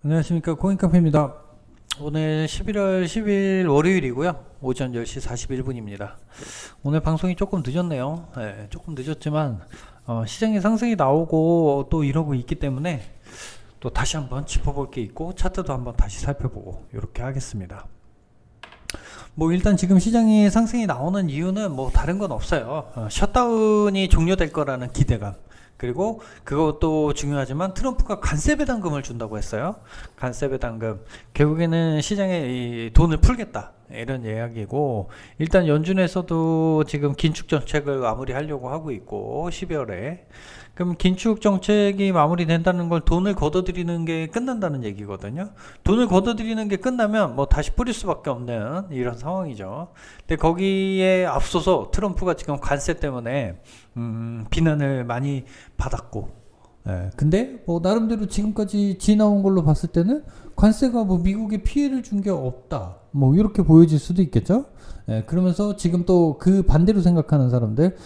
안녕하십니까, 코인카페입니다. 오늘 11월 10일 월요일이고요. 오전 10시 41분입니다. 오늘 방송이 조금 늦었네요. 네, 조금 늦었지만 시장의 상승이 나오고 또 이러고 있기 때문에 또 다시 한번 짚어볼 게 있고 차트도 한번 다시 살펴보고 이렇게 하겠습니다. 뭐 일단 지금 시장이 상승이 나오는 이유는 뭐 다른 건 없어요. 셧다운이 종료될 거라는 기대감, 그리고 그것도 중요하지만 트럼프가 관세 배당금을 준다고 했어요. 관세 배당금, 결국에는 시장에 이 돈을 풀겠다 이런 이야기고, 일단 연준에서도 지금 긴축 정책을 마무리하려고 하고 있고 12월에, 그럼 긴축 정책이 마무리된다는 걸 돈을 걷어들이는 게 끝난다는 얘기거든요. 돈을 걷어들이는 게 끝나면 뭐 다시 뿌릴 수밖에 없는 이런 상황이죠. 근데 거기에 앞서서 트럼프가 지금 관세 때문에 비난을 많이 받았고, 근데 뭐 나름대로 지금까지 지나온 걸로 봤을 때는 관세가 뭐 미국에 피해를 준 게 없다, 뭐 이렇게 보여질 수도 있겠죠. 그러면서 지금 또 그 반대로 생각하는 사람들,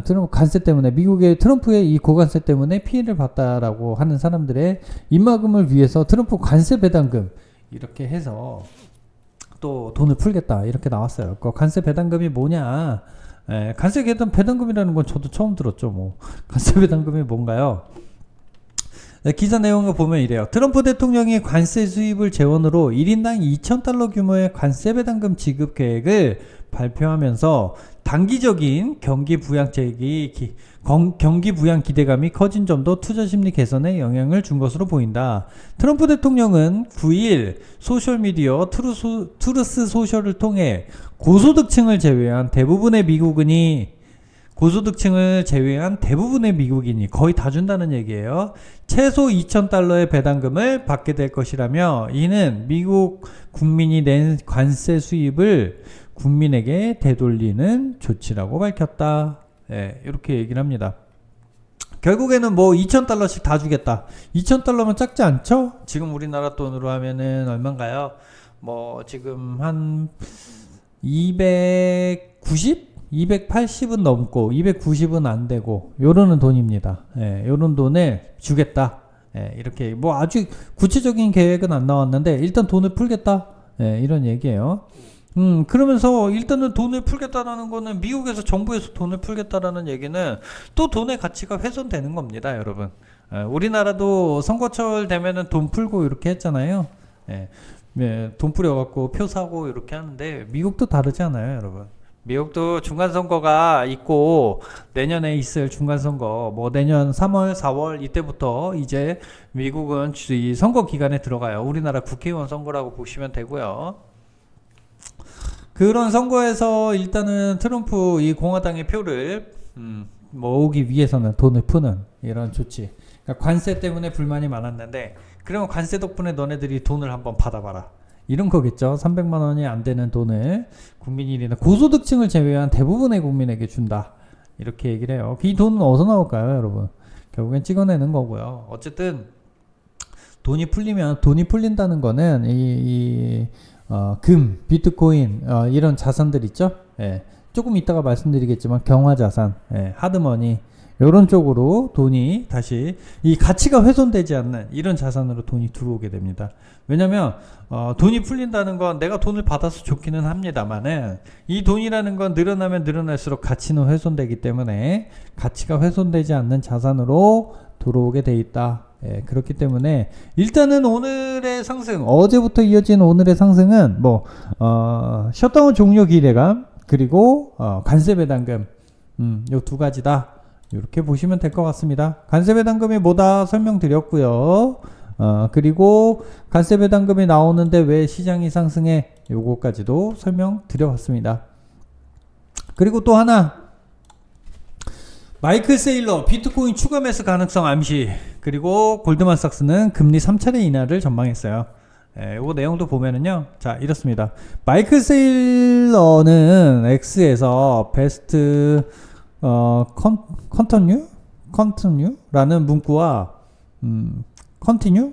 트럼프 관세 때문에, 미국의 트럼프의 이 고관세 때문에 피해를 봤다라고 하는 사람들의 입막음을 위해서 트럼프 관세 배당금 이렇게 해서 또 돈을 풀겠다 이렇게 나왔어요. 그 관세 배당금이 뭐냐? 관세 배당금이라는 건 저도 처음 들었죠. 뭐 관세 배당금이 뭔가요? 기사 내용을 보면 이래요. 트럼프 대통령이 관세 수입을 재원으로 1인당 2,000달러 규모의 관세 배당금 지급 계획을 발표하면서 단기적인 경기 부양 기대감이 커진 점도 투자 심리 개선에 영향을 준 것으로 보인다. 트럼프 대통령은 9일 소셜미디어 트루스 소셜을 통해 고소득층을 제외한 대부분의 미국인이 거의 다 준다는 얘기예요. 최소 2,000달러의 배당금을 받게 될 것이라며, 이는 미국 국민이 낸 관세 수입을 국민에게 되돌리는 조치라고 밝혔다. 이렇게 얘기를 합니다. 결국에는 뭐 2,000달러씩 다 주겠다. 2,000달러면 작지 않죠? 지금 우리나라 돈으로 하면은 얼마인가요? 뭐 지금 한 280은 넘고 290은 안 되고 요러는 돈입니다. 요런 돈을 주겠다. 이렇게 뭐 아주 구체적인 계획은 안 나왔는데 일단 돈을 풀겠다. 이런 얘기예요. 그러면서 일단은 돈을 풀겠다라는 거는, 미국에서 정부에서 돈을 풀겠다라는 얘기는 또 돈의 가치가 훼손되는 겁니다, 여러분. 우리나라도 선거철 되면은 돈 풀고 이렇게 했잖아요. 돈 뿌려갖고 표 사고 이렇게 하는데, 미국도 다르지 않아요, 여러분. 미국도 중간선거가 있고, 내년에 있을 중간선거, 뭐 내년 3월, 4월 이때부터 이제 미국은 이 선거 기간에 들어가요. 우리나라 국회의원 선거라고 보시면 되고요. 그런 선거에서 일단은 트럼프 이 공화당의 표를 모으기 위해서는 돈을 푸는 이런 조치. 그러니까 관세 때문에 불만이 많았는데, 그러면 관세 덕분에 너네들이 돈을 한번 받아봐라, 이런 거겠죠. 300만 원이 안 되는 돈을 국민이나 고소득층을 제외한 대부분의 국민에게 준다, 이렇게 얘기를 해요. 이 돈은 어디서 나올까요, 여러분? 결국엔 찍어내는 거고요. 어쨌든 돈이 풀린다는 거는 금, 비트코인, 이런 자산들 있죠. 조금 이따가 말씀드리겠지만 경화자산, 하드머니, 이런 쪽으로 돈이 다시 이 가치가 훼손되지 않는 이런 자산으로 돈이 들어오게 됩니다. 왜냐면 돈이 풀린다는 건 내가 돈을 받아서 좋기는 합니다만은, 이 돈이라는 건 늘어나면 늘어날수록 가치는 훼손되기 때문에 가치가 훼손되지 않는 자산으로 들어오게 돼 있다. 그렇기 때문에 일단은 오늘의 상승, 어제부터 이어진 오늘의 상승은 뭐 셧다운 종료 기대감, 그리고 관세 배당금, 요 두 가지다, 이렇게 보시면 될 것 같습니다. 관세 배당금이 뭐다 설명드렸고요. 그리고 관세 배당금이 나오는데 왜 시장이 상승해, 요거까지도 설명드려봤습니다. 그리고 또 하나, 마이클 세일러 비트코인 추가 매수 가능성 암시, 그리고 골드만삭스는 금리 3차례 인하를 전망했어요. 요 내용도 보면은요, 자, 이렇습니다. 마이클 세일러는 X에서 베스트 컨티뉴라는 문구와 컨티뉴,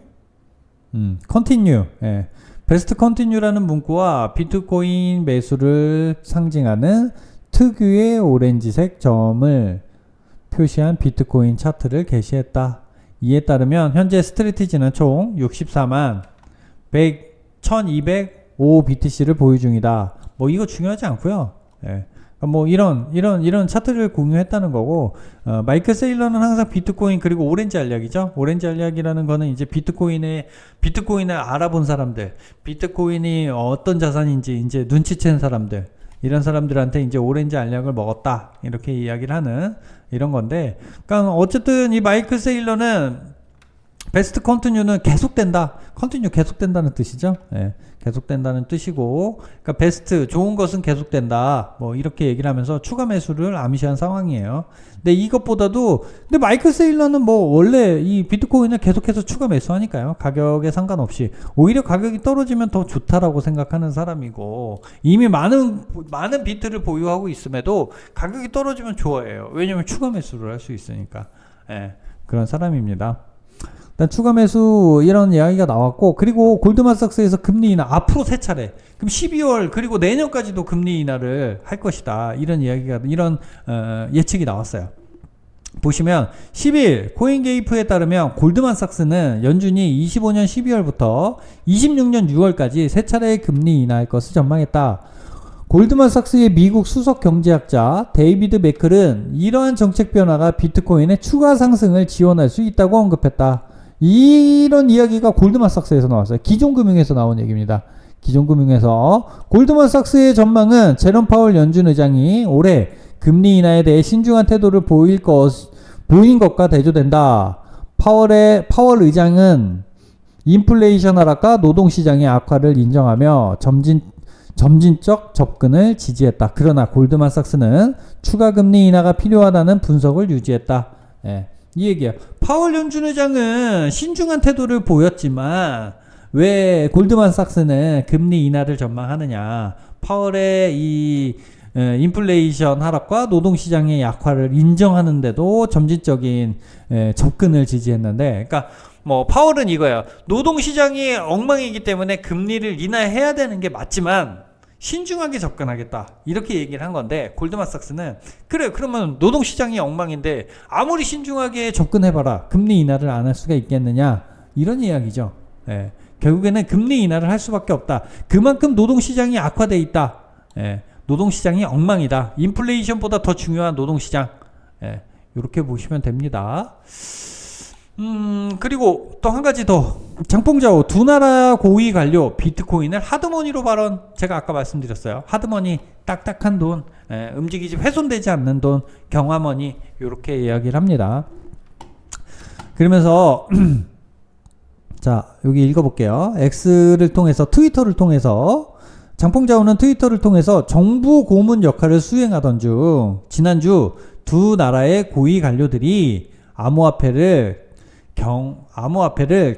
베스트 컨티뉴라는 문구와 비트코인 매수를 상징하는 특유의 오렌지색 점을 표시한 비트코인 차트를 게시했다. 이에 따르면 현재 스트레티지는 총 64만 1205 BTC를 보유 중이다. 뭐 이거 중요하지 않고요. 예. 뭐 이런 차트를 공유했다는 거고, 마이클 세일러는 항상 비트코인 그리고 오렌지 알약이죠. 오렌지 알약이라는 거는 이제 비트코인을 알아본 사람들, 비트코인이 어떤 자산인지 이제 눈치챈 사람들, 이런 사람들한테 이제 오렌지 알약을 먹었다 이렇게 이야기를 하는 이런 건데, 그러니까 어쨌든 이 마이클 세일러는 베스트 컨티뉴는 계속된다. 컨티뉴 계속된다는 뜻이죠. 예, 계속된다는 뜻이고, 그러니까 베스트 좋은 것은 계속된다. 뭐 이렇게 얘기를 하면서 추가 매수를 암시한 상황이에요. 근데 이것보다도 근데 마이클 세일러는 뭐 원래 이 비트코인을 계속해서 추가 매수하니까요. 가격에 상관없이 오히려 가격이 떨어지면 더 좋다라고 생각하는 사람이고, 이미 많은 비트를 보유하고 있음에도 가격이 떨어지면 좋아해요. 왜냐면 추가 매수를 할 수 있으니까. 예, 그런 사람입니다. 일단 추가 매수 이런 이야기가 나왔고, 그리고 골드만삭스에서 금리 인하 앞으로 3차례, 그럼 12월 그리고 내년까지도 금리 인하를 할 것이다, 이런 이야기가 예측이 나왔어요. 보시면 10일 코인게이프에 따르면 골드만삭스는 연준이 25년 12월부터 26년 6월까지 3차례의 금리 인하할 것을 전망했다. 골드만삭스의 미국 수석 경제학자 데이비드 매클은 이러한 정책 변화가 비트코인의 추가 상승을 지원할 수 있다고 언급했다. 이런 이야기가 골드만삭스에서 나왔어요. 기존금융에서 나온 얘기입니다. 기존금융에서 골드만삭스의 전망은 제롬 파월 연준 의장이 올해 금리 인하에 대해 신중한 태도를 보인 것과 대조된다. 파월 의장은 인플레이션 하락과 노동시장의 악화를 인정하며 점진적 접근을 지지했다. 그러나 골드만삭스는 추가 금리 인하가 필요하다는 분석을 유지했다. 예, 이 얘기야. 파월 연준 의장은 신중한 태도를 보였지만 왜 골드만삭스는 금리 인하를 전망하느냐? 파월의 이 인플레이션 하락과 노동시장의 약화를 인정하는데도 점진적인 접근을 지지했는데, 그러니까 뭐 파월은 이거야. 노동시장이 엉망이기 때문에 금리를 인하해야 되는 게 맞지만 신중하게 접근하겠다, 이렇게 얘기를 한 건데, 골드만삭스는 그래, 그러면 노동시장이 엉망인데 아무리 신중하게 접근해봐라, 금리 인하를 안 할 수가 있겠느냐, 이런 이야기죠. 예, 결국에는 금리 인하를 할 수밖에 없다. 그만큼 노동시장이 악화돼 있다. 예, 노동시장이 엉망이다. 인플레이션보다 더 중요한 노동시장. 예, 이렇게 보시면 됩니다. 그리고 또 한 가지 더, 장봉자오 두 나라 고위 관료 비트코인을 하드머니로 발언. 제가 아까 말씀드렸어요. 하드머니, 딱딱한 돈, 움직이지 훼손되지 않는 돈, 경화머니, 이렇게 이야기를 합니다. 그러면서 자, 여기 읽어볼게요. X를 통해서, 트위터를 통해서, 장봉자오는 트위터를 통해서 정부 고문 역할을 수행하던 중 지난주 두 나라의 고위 관료들이 암호화폐를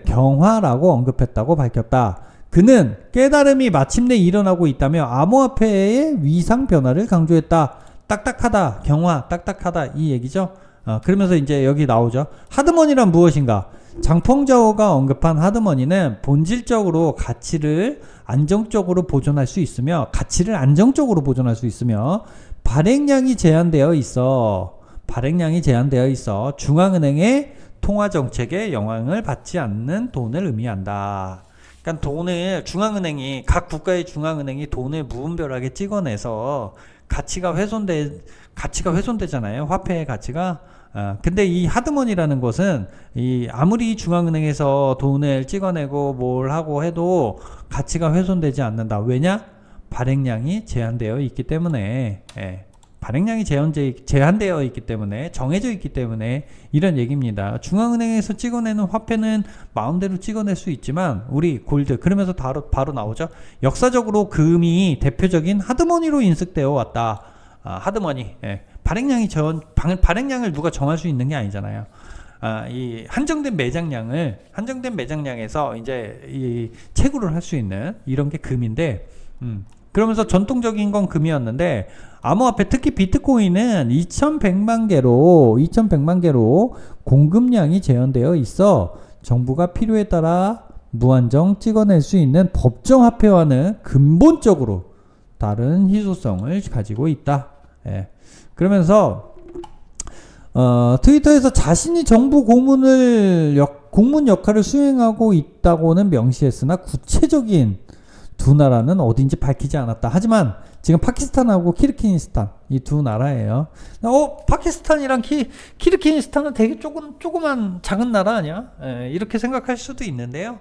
경화라고 언급했다고 밝혔다. 그는 깨달음이 마침내 일어나고 있다며 암호화폐의 위상 변화를 강조했다. 딱딱하다, 경화, 딱딱하다, 이 얘기죠. 그러면서 이제 여기 나오죠. 하드머니란 무엇인가? 장펑자오가 언급한 하드머니는 본질적으로 가치를 안정적으로 보존할 수 있으며 발행량이 제한되어 있어. 중앙은행의 통화정책에 영향을 받지 않는 돈을 의미한다. 그러니까 중앙은행이, 각 국가의 중앙은행이 돈을 무분별하게 찍어내서 가치가 훼손되잖아요. 화폐의 가치가. 근데 이 하드머니라는 것은 아무리 중앙은행에서 돈을 찍어내고 뭘 하고 해도 가치가 훼손되지 않는다. 왜냐? 발행량이 제한되어 있기 때문에. 발행량이 제한되어 있기 때문에, 정해져 있기 때문에 이런 얘기입니다. 중앙은행에서 찍어내는 화폐는 마음대로 찍어낼 수 있지만 우리 골드, 그러면서 바로 나오죠. 역사적으로 금이 대표적인 하드머니로 인식되어 왔다. 하드머니. 발행량을 누가 정할 수 있는 게 아니잖아요. 이 한정된 매장량에서 이제 이 채굴을 할 수 있는 이런 게 금인데, 그러면서 전통적인 건 금이었는데, 암호화폐, 특히 비트코인은 2100만 개로 공급량이 제한되어 있어 정부가 필요에 따라 무한정 찍어낼 수 있는 법정 화폐와는 근본적으로 다른 희소성을 가지고 있다. 그러면서 트위터에서 자신이 정부 공문 역할을 수행하고 있다고는 명시했으나 구체적인 두 나라는 어딘지 밝히지 않았다. 하지만 지금 파키스탄하고 키르기스탄 이 두 나라예요. 파키스탄이랑 키르기스탄은 되게 조그만 작은 나라 아니야? 이렇게 생각할 수도 있는데요.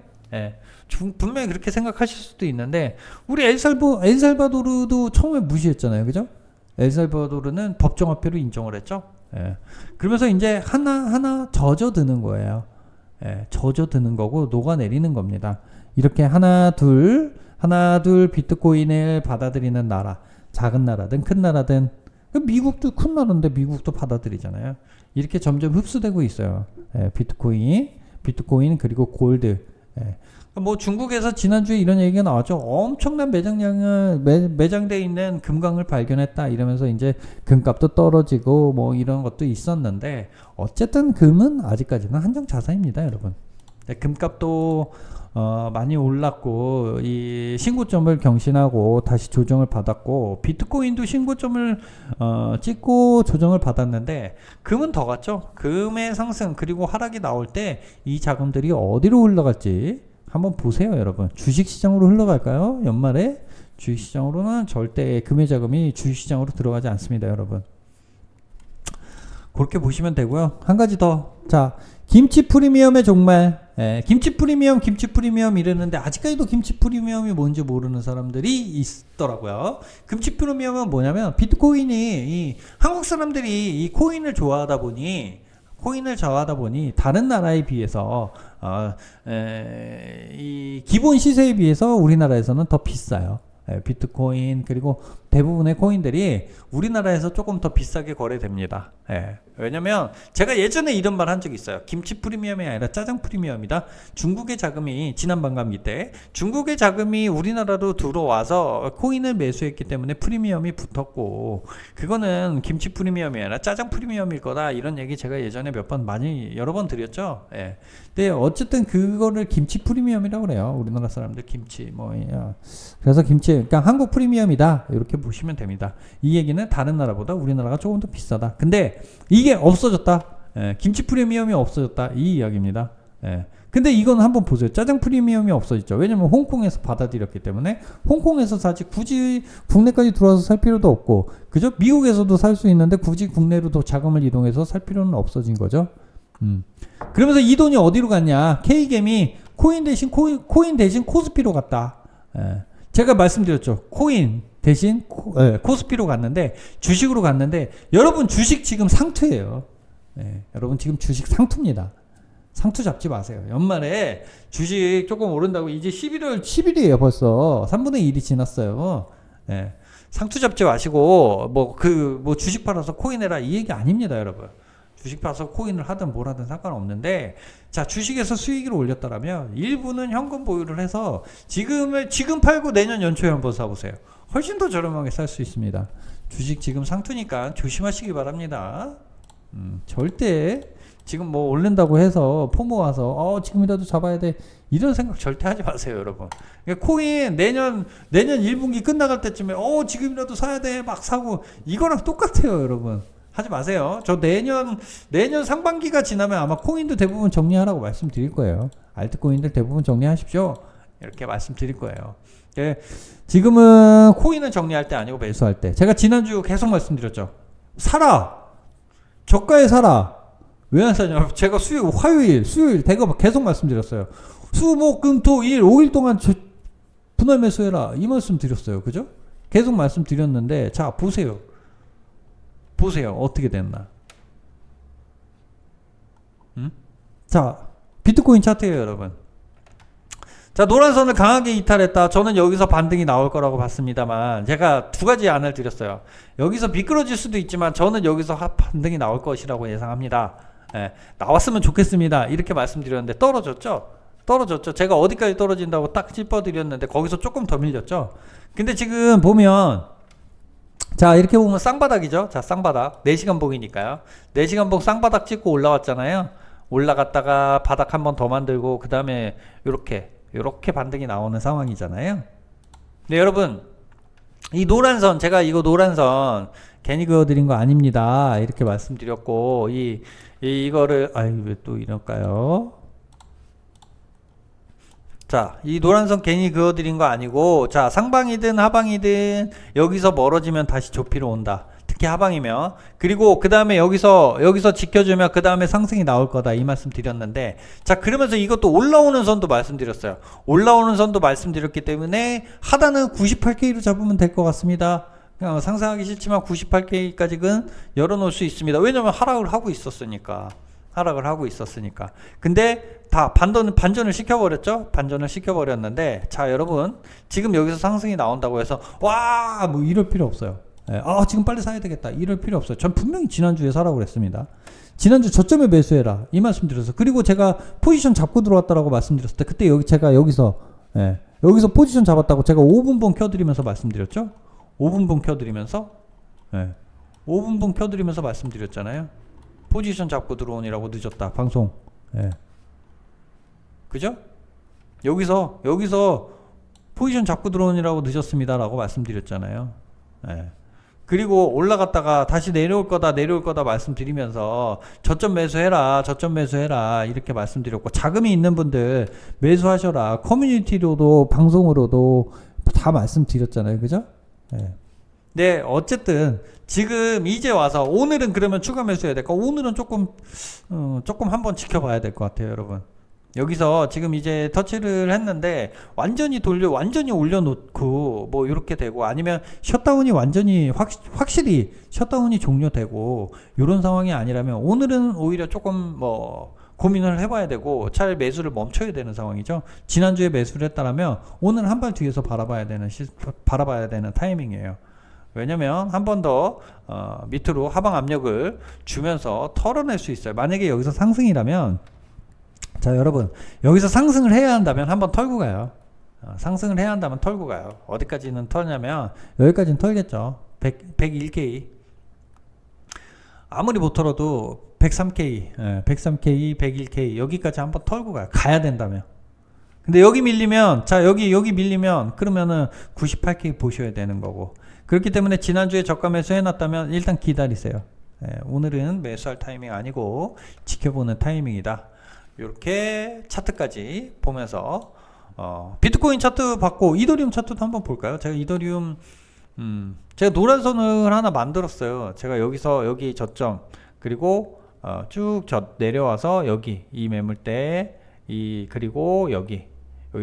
분명히 그렇게 생각하실 수도 있는데 우리 엘살바도르도 처음에 무시했잖아요. 그죠? 엘살바도르는 법정화폐로 인정을 했죠. 그러면서 이제 하나 젖어드는 거예요. 젖어드는 거고 녹아내리는 겁니다. 이렇게 하나 둘 비트코인을 받아들이는 나라, 작은 나라든 큰 나라든, 미국도 큰 나라인데 미국도 받아들이잖아요. 이렇게 점점 흡수되고 있어요. 비트코인 그리고 골드. 뭐 중국에서 지난주에 이런 얘기가 나왔죠. 엄청난 매장되어 있는 금광을 발견했다 이러면서 이제 금값도 떨어지고 뭐 이런 것도 있었는데, 어쨌든 금은 아직까지는 한정 자산입니다, 여러분. 금값도 많이 올랐고 이 신고점을 경신하고 다시 조정을 받았고, 비트코인도 신고점을 찍고 조정을 받았는데 금은 더 갔죠. 금의 상승 그리고 하락이 나올 때 이 자금들이 어디로 흘러갈지 한번 보세요, 여러분. 주식시장으로 흘러갈까요? 연말에 주식시장으로는 절대 금의 자금이 주식시장으로 들어가지 않습니다, 여러분. 그렇게 보시면 되고요. 한 가지 더. 자, 김치 프리미엄의 종말. 김치 프리미엄 이러는데 아직까지도 김치 프리미엄이 뭔지 모르는 사람들이 있더라고요. 김치 프리미엄은 뭐냐면, 비트코인이 한국 사람들이 이 코인을 좋아하다 보니 다른 나라에 비해서 이 기본 시세에 비해서 우리나라에서는 더 비싸요. 비트코인 그리고 대부분의 코인들이 우리나라에서 조금 더 비싸게 거래됩니다. 왜냐면 제가 예전에 이런 말 한 적이 있어요. 김치 프리미엄이 아니라 짜장 프리미엄이다. 중국의 자금이, 지난 반감기 때 중국의 자금이 우리나라로 들어와서 코인을 매수했기 때문에 프리미엄이 붙었고, 그거는 김치 프리미엄이 아니라 짜장 프리미엄일 거다, 이런 얘기 제가 예전에 여러 번 드렸죠. 근데 어쨌든 그거를 김치 프리미엄이라고 그래요. 우리나라 사람들 김치 그래서 김치, 그러니까 한국 프리미엄이다, 이렇게 보시면 됩니다. 이 얘기는 다른 나라보다 우리나라가 조금 더 비싸다. 근데 이게 없어졌다. 김치 프리미엄이 없어졌다, 이 이야기입니다. 근데 이건 한번 보세요. 짜장 프리미엄이 없어졌죠. 왜냐면 홍콩에서 받아들였기 때문에 홍콩에서 사지 굳이 국내까지 들어와서 살 필요도 없고, 그죠? 미국에서도 살 수 있는데 굳이 국내로 더 자금을 이동해서 살 필요는 없어진 거죠. 그러면서 이 돈이 어디로 갔냐? K겜이 코인 대신 코스피로 갔다. 제가 말씀드렸죠. 코인 대신 코스피로 갔는데, 주식으로 갔는데, 여러분 주식 지금 상투예요. 여러분 지금 주식 상투입니다. 상투 잡지 마세요. 연말에 주식 조금 오른다고, 이제 11월 10일이에요 벌써. 3분의 1이 지났어요. 상투 잡지 마시고 주식 팔아서 코인 해라, 이 얘기 아닙니다, 여러분. 주식 팔아서 코인을 하든 뭘 하든 상관없는데, 자, 주식에서 수익을 올렸다라면 일부는 현금 보유를 해서 지금 팔고 내년 연초에 한번 사보세요. 훨씬 더 저렴하게 살 수 있습니다. 주식 지금 상투니까 조심하시기 바랍니다. 절대 지금 뭐 오른다고 해서 포모 와서 지금이라도 잡아야 돼, 이런 생각 절대 하지 마세요, 여러분. 그러니까 코인 내년 1분기 끝나갈 때쯤에 지금이라도 사야 돼 막 사고, 이거랑 똑같아요, 여러분. 하지 마세요. 저 내년 상반기가 지나면 아마 코인도 대부분 정리하라고 말씀드릴 거예요. 알트코인들 대부분 정리하십시오, 이렇게 말씀드릴 거예요. 지금은 코인은 정리할 때 아니고 매수할 때. 제가 지난주 계속 말씀드렸죠. 사라. 저가에 사라. 왜 안 사냐? 제가 화요일, 수요일 계속 말씀드렸어요. 수목금토일 5일 동안 분할 매수해라, 이 말씀 드렸어요. 그죠? 계속 말씀드렸는데, 자, 보세요. 어떻게 됐나? 자, 비트코인 차트예요, 여러분. 자, 노란선을 강하게 이탈했다. 저는 여기서 반등이 나올 거라고 봤습니다만, 제가 두 가지 안을 드렸어요. 여기서 미끄러질 수도 있지만 저는 여기서 반등이 나올 것이라고 예상합니다. 나왔으면 좋겠습니다, 이렇게 말씀드렸는데 떨어졌죠. 제가 어디까지 떨어진다고 딱 짚어드렸는데 거기서 조금 더 밀렸죠. 근데 지금 보면, 자, 이렇게 보면 쌍바닥이죠. 자, 쌍바닥 4시간 봉이니까요. 4시간 봉 쌍바닥 찍고 올라왔잖아요. 올라갔다가 바닥 한 번 더 만들고, 그 다음에 요렇게 반등이 나오는 상황이잖아요. 네, 여러분, 이 노란 선, 제가 이거 노란 선 괜히 그어드린 거 아닙니다. 이렇게 말씀드렸고, 이거를, 아유, 왜 또 이럴까요? 자, 이 노란 선 괜히 그어드린 거 아니고, 자, 상방이든 하방이든 여기서 멀어지면 다시 좁히러 온다. 특히 하방이면. 그리고 그 다음에 여기서 지켜주면 그 다음에 상승이 나올 거다. 이 말씀 드렸는데, 자, 그러면서 이것도 올라오는 선도 말씀드렸어요. 올라오는 선도 말씀드렸기 때문에 하단은 98K로 잡으면 될 것 같습니다. 그냥 상상하기 싫지만 98K까지는 열어놓을 수 있습니다. 왜냐면 하락을 하고 있었으니까. 근데 다 반전을 시켜버렸죠. 반전을 시켜버렸는데, 자, 여러분, 지금 여기서 상승이 나온다고 해서 와 뭐 이럴 필요 없어요. 예, 지금 빨리 사야 되겠다 이럴 필요 없어요. 전 분명히 지난주에 사라고 그랬습니다. 지난주 저점에 매수해라 이 말씀 드렸어요. 그리고 제가 포지션 잡고 들어왔다라고 말씀드렸을 때, 그때 제가 여기서 포지션 잡았다고 제가 5분봉 켜드리면서 말씀드렸죠. 5분봉 켜드리면서 5분봉 켜드리면서 말씀드렸잖아요. 포지션 잡고 들어오니라고 늦었다 방송. 그죠? 여기서 포지션 잡고 들어오니라고 늦었습니다라고 말씀드렸잖아요. 그리고 올라갔다가 다시 내려올 거다 말씀드리면서 저점 매수해라 이렇게 말씀드렸고, 자금이 있는 분들 매수하셔라, 커뮤니티로도 방송으로도 다 말씀드렸잖아요. 그죠? 네, 어쨌든 지금 이제 와서 오늘은 그러면 추가 매수해야 될까? 오늘은 조금 한번 지켜봐야 될 것 같아요, 여러분. 여기서 지금 이제 터치를 했는데 완전히 올려놓고 뭐 이렇게 되고, 아니면 셧다운이 완전히 확실히 셧다운이 종료되고 이런 상황이 아니라면 오늘은 오히려 조금 뭐 고민을 해봐야 되고 차라리 매수를 멈춰야 되는 상황이죠. 지난주에 매수를 했다라면 오늘 한 발 뒤에서 바라봐야 되는 타이밍이에요. 왜냐면 한 번 더 밑으로 하방 압력을 주면서 털어낼 수 있어요. 만약에 여기서 상승이라면, 자, 여러분, 여기서 상승을 해야 한다면 한번 털고 가요. 상승을 해야 한다면 털고 가요. 어디까지는 털냐면 여기까지는 털겠죠. 101K. 아무리 못 털어도 103K, 101K 여기까지 한번 털고 가요. 가야 된다면. 근데 여기 밀리면, 자, 여기 밀리면 그러면은 98K 보셔야 되는 거고. 그렇기 때문에 지난주에 저가 매수 해놨다면 일단 기다리세요. 오늘은 매수할 타이밍 아니고 지켜보는 타이밍이다. 이렇게 차트까지 보면서 비트코인 차트 봤고 이더리움 차트도 한번 볼까요? 제가 이더리움 제가 노란 선을 하나 만들었어요. 제가 여기 저점, 그리고 쭉 내려와서 여기 이 매물대, 그리고 여기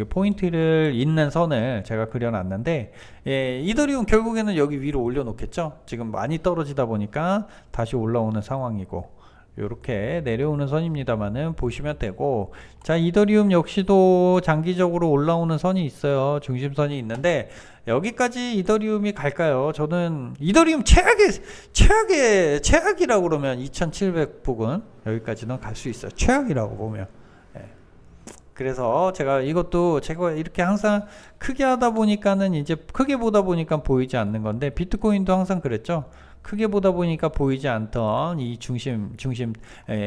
포인트를 잇는 선을 제가 그려놨는데, 이더리움 결국에는 여기 위로 올려놓겠죠. 지금 많이 떨어지다 보니까 다시 올라오는 상황이고, 이렇게 내려오는 선입니다만은 보시면 되고, 자, 이더리움 역시도 장기적으로 올라오는 선이 있어요. 중심선이 있는데 여기까지 이더리움이 갈까요? 저는 이더리움 최악이라고 그러면 2700 부근 여기까지는 갈 수 있어요. 최악이라고 보면. 그래서 제가 이렇게 항상 크게 하다 보니까는 이제 크게 보다 보니까 보이지 않는 건데, 비트코인도 항상 그랬죠. 크게 보다 보니까 보이지 않던 이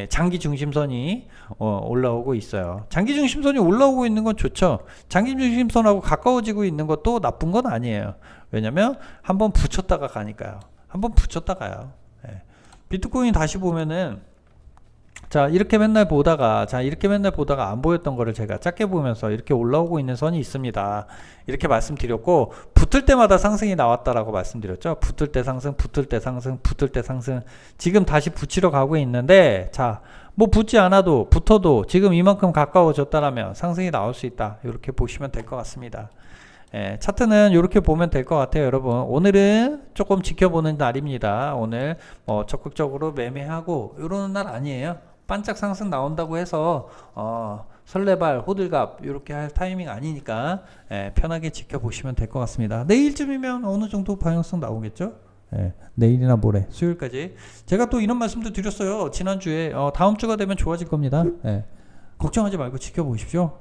장기 중심선이 올라오고 있어요. 장기 중심선이 올라오고 있는 건 좋죠. 장기 중심선하고 가까워지고 있는 것도 나쁜 건 아니에요. 왜냐면 한번 붙였다가 가니까요. 한번 붙였다 가요. 비트코인 다시 보면은, 자, 이렇게 맨날 보다가 안 보였던 거를 제가 작게 보면서 이렇게 올라오고 있는 선이 있습니다. 이렇게 말씀드렸고, 붙을 때마다 상승이 나왔다라고 말씀드렸죠. 붙을 때 상승. 지금 다시 붙이러 가고 있는데, 자, 뭐 붙지 않아도 붙어도 지금 이만큼 가까워졌다라면 상승이 나올 수 있다. 이렇게 보시면 될 것 같습니다. 차트는 이렇게 보면 될 것 같아요, 여러분. 오늘은 조금 지켜보는 날입니다. 오늘 적극적으로 매매하고 이러는 날 아니에요. 반짝 상승 나온다고 해서 설레발 호들갑 이렇게 할 타이밍 아니니까 편하게 지켜보시면 될 것 같습니다. 내일쯤이면 어느 정도 방향성 나오겠죠? 내일이나 모레, 수요일까지. 제가 또 이런 말씀도 드렸어요. 지난주에 다음 주가 되면 좋아질 겁니다. 걱정하지 말고 지켜보십시오.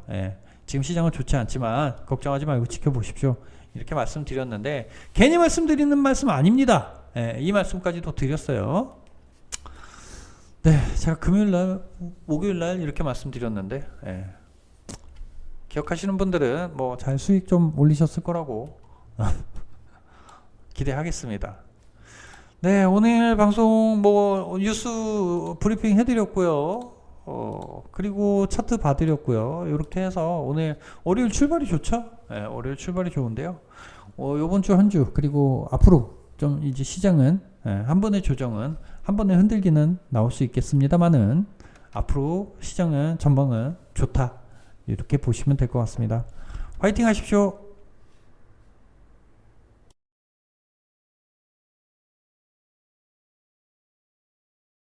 지금 시장은 좋지 않지만 걱정하지 말고 지켜보십시오. 이렇게 말씀드렸는데 괜히 말씀드리는 말씀 아닙니다. 이 말씀까지도 드렸어요. 네, 제가 금요일날, 목요일날 이렇게 말씀드렸는데, 기억하시는 분들은 뭐 잘 수익 좀 올리셨을 거라고 기대하겠습니다. 네, 오늘 방송 뭐 뉴스 브리핑 해드렸고요. 그리고 차트 봐드렸고요. 이렇게 해서 오늘 월요일 출발이 좋죠? 네, 월요일 출발이 좋은데요. 요번 주 한 주, 그리고 앞으로 좀 이제 시장은 한 번의 조정은, 한 번의 흔들기는 나올 수 있겠습니다만은 앞으로 시장은 전망은 좋다. 이렇게 보시면 될 것 같습니다. 화이팅 하십시오.